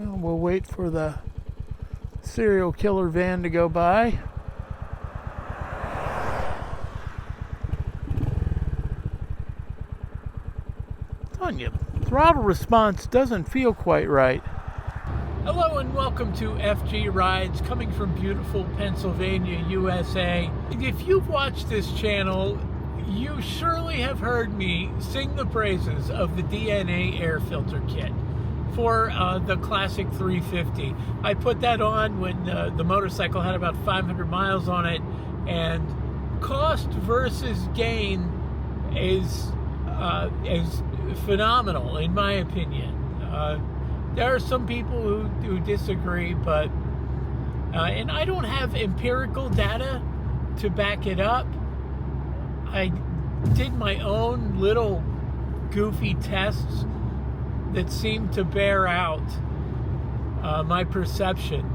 Well, we'll wait for the serial killer van to go by. Telling you, throttle response doesn't feel quite right. Hello and welcome to FG Rides, coming from beautiful Pennsylvania, USA. If you've watched this channel, you surely have heard me sing the praises of the DNA air filter kit for the Classic 350. I put that on when the motorcycle had about 500 miles on it, and cost versus gain is phenomenal in my opinion. There are some people who disagree, but and I don't have empirical data to back it up. I did my own little goofy tests that seemed to bear out my perception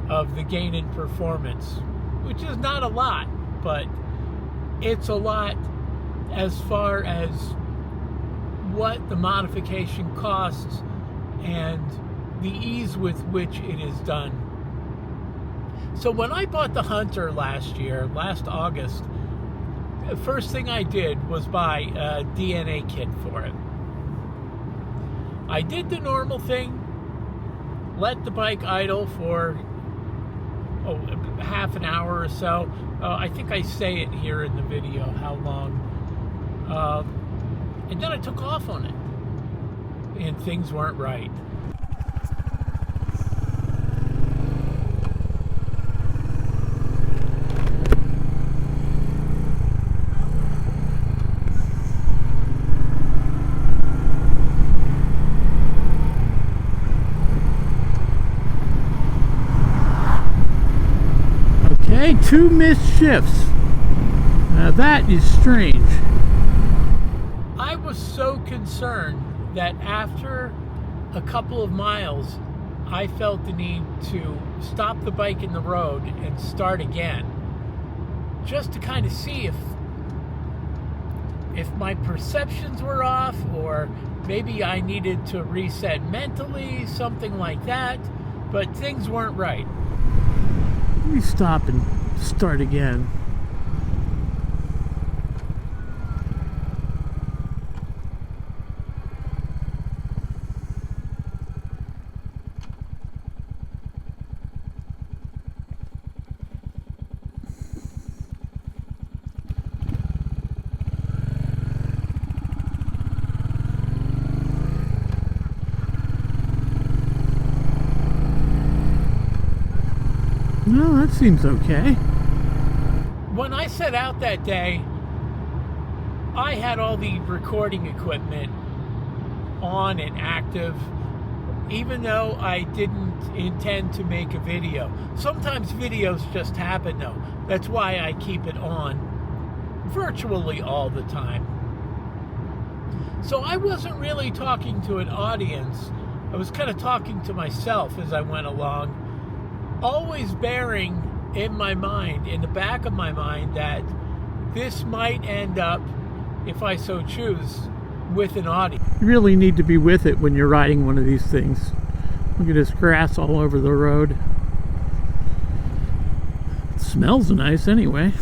of the gain in performance, which is not a lot, but it's a lot as far as what the modification costs and the ease with which it is done. So when I bought the Hunter last August, the first thing I did was buy a DNA kit for it. I did the normal thing, let the bike idle for half an hour or so. I think I say it here in the video how long. And then I took off on it, and things weren't right. Okay, 2 missed shifts. Now that is strange. I was so concerned that after a couple of miles, I felt the need to stop the bike in the road and start again, just to kind of see if my perceptions were off, or maybe I needed to reset mentally, something like that, but things weren't right. Let me stop and start again. No, that seems okay. When I set out that day, I had all the recording equipment on and active, even though I didn't intend to make a video. Sometimes videos just happen though. That's why I keep it on virtually all the time. So I wasn't really talking to an audience. I was kind of talking to myself as I went along, always bearing in my mind, in the back of my mind, that this might end up, if I so choose, with an audience. You really need to be with it when you're riding one of these things. Look at this grass all over the road. It smells nice anyway.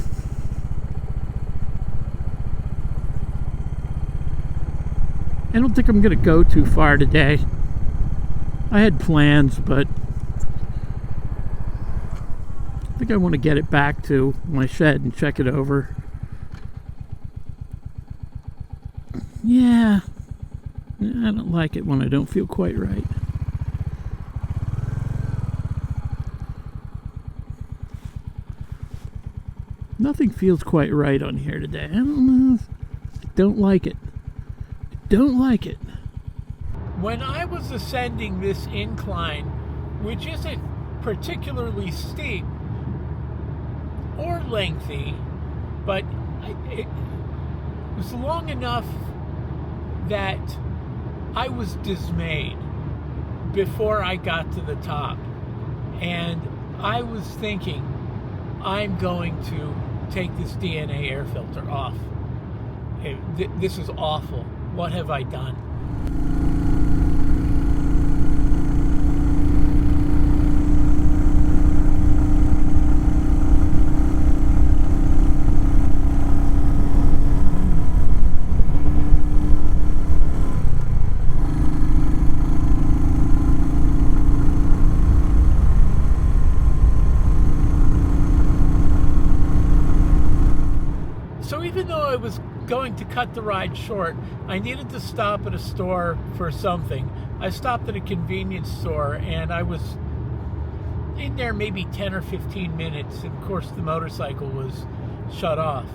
I don't think I'm going to go too far today. I had plans, but I think I want to get it back to my shed and check it over. Yeah, I don't like it when I don't feel quite right. Nothing feels quite right on here today. I don't know. I don't like it. I don't like it. When I was ascending this incline, which isn't particularly steep or lengthy, but it was long enough that I was dismayed before I got to the top, and I was thinking, I'm going to take this DNA air filter off. This is awful. What have I done? going to cut the ride short, I needed to stop at a store for something. I stopped at a convenience store, and I was in there maybe 10 or 15 minutes, and of course the motorcycle was shut off.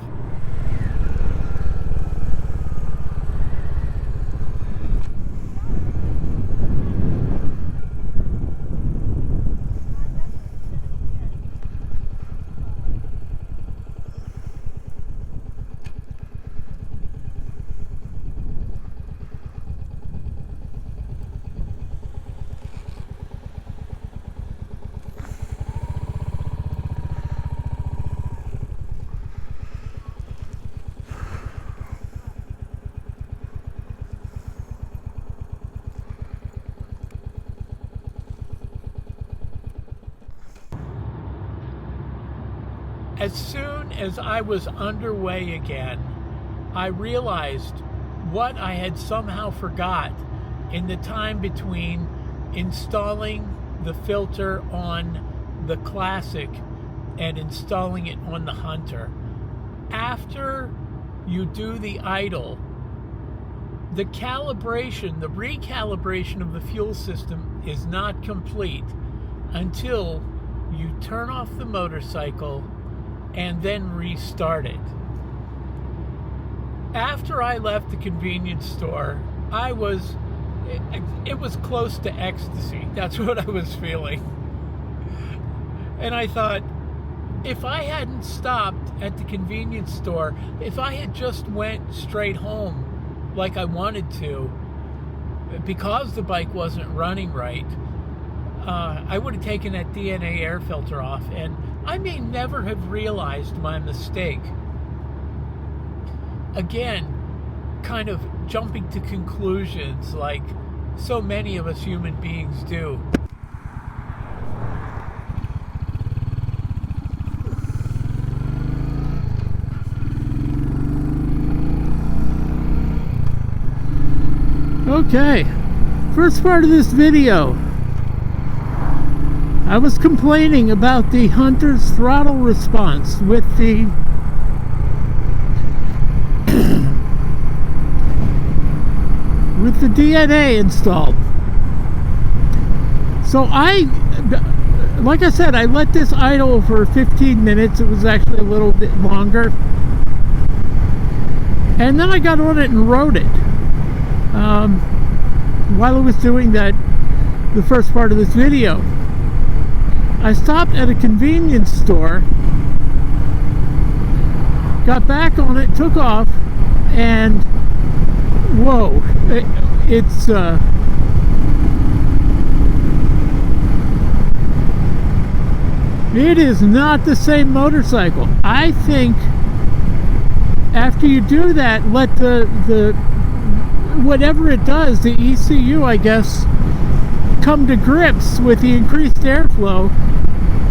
As soon as I was underway again, I realized what I had somehow forgot in the time between installing the filter on the Classic and installing it on the Hunter. After you do the idle, the calibration, the recalibration of the fuel system is not complete until you turn off the motorcycle and then restart it. After I left the convenience store, it was close to ecstasy. That's what I was feeling. And I thought, if I hadn't stopped at the convenience store, if I had just went straight home like I wanted to, because the bike wasn't running right, I would have taken that DNA air filter off, and I may never have realized my mistake. Again, kind of jumping to conclusions like so many of us human beings do. Okay, first part of this video, I was complaining about the Hunter's throttle response with the DNA installed. So like I said, I let this idle for 15 minutes. It was actually a little bit longer. And then I got on it and rode it. While I was doing that, the first part of this video, I stopped at a convenience store, got back on it, took off, and whoa, it is not the same motorcycle. I think after you do that, let the whatever it does, the ECU, I guess, come to grips with the increased airflow.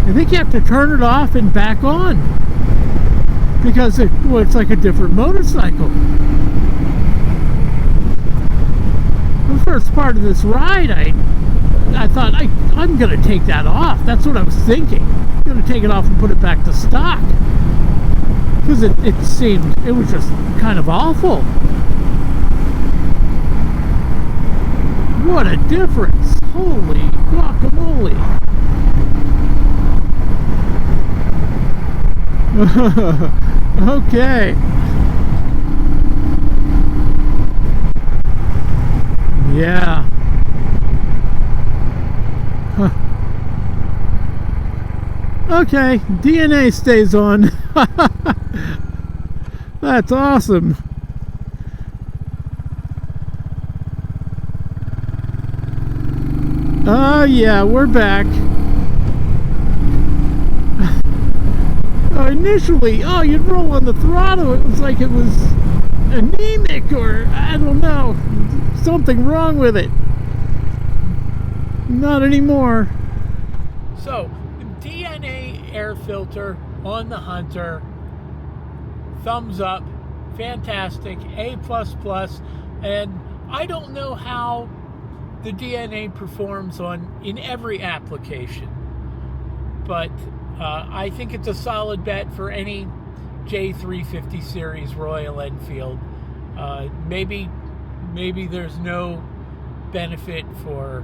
I think you have to turn it off and back on, because it's like a different motorcycle. The first part of this ride, I thought I'm gonna take that off. That's what I was thinking. I'm gonna take it off and put it back to stock, because it was just kind of awful. What a difference! Holy guacamole! Okay. Yeah. Huh. Okay, DNA stays on. That's awesome. Oh yeah, we're back. Initially, you'd roll on the throttle, it was like it was anemic, or I don't know, something wrong with it. Not anymore. So, DNA air filter on the Hunter, thumbs up, fantastic, A++, and I don't know how the DNA performs in every application, but I think it's a solid bet for any J350 series Royal Enfield. Maybe there's no benefit for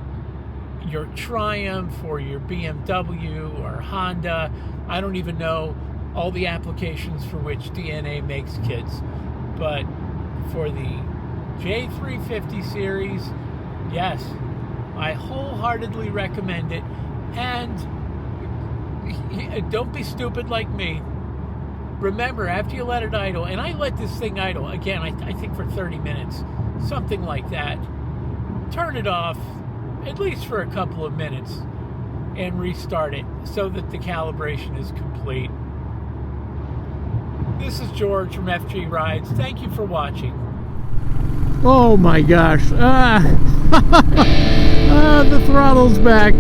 your Triumph or your BMW or Honda. I don't even know all the applications for which DNA makes kits. But for the J350 series, yes, I wholeheartedly recommend it. And don't be stupid like me. Remember, after you let it idle, and I let this thing idle, again, I think for 30 minutes, something like that, turn it off, at least for a couple of minutes, and restart it so that the calibration is complete. This is George from FG Rides. Thank you for watching. Oh my gosh. The throttle's back.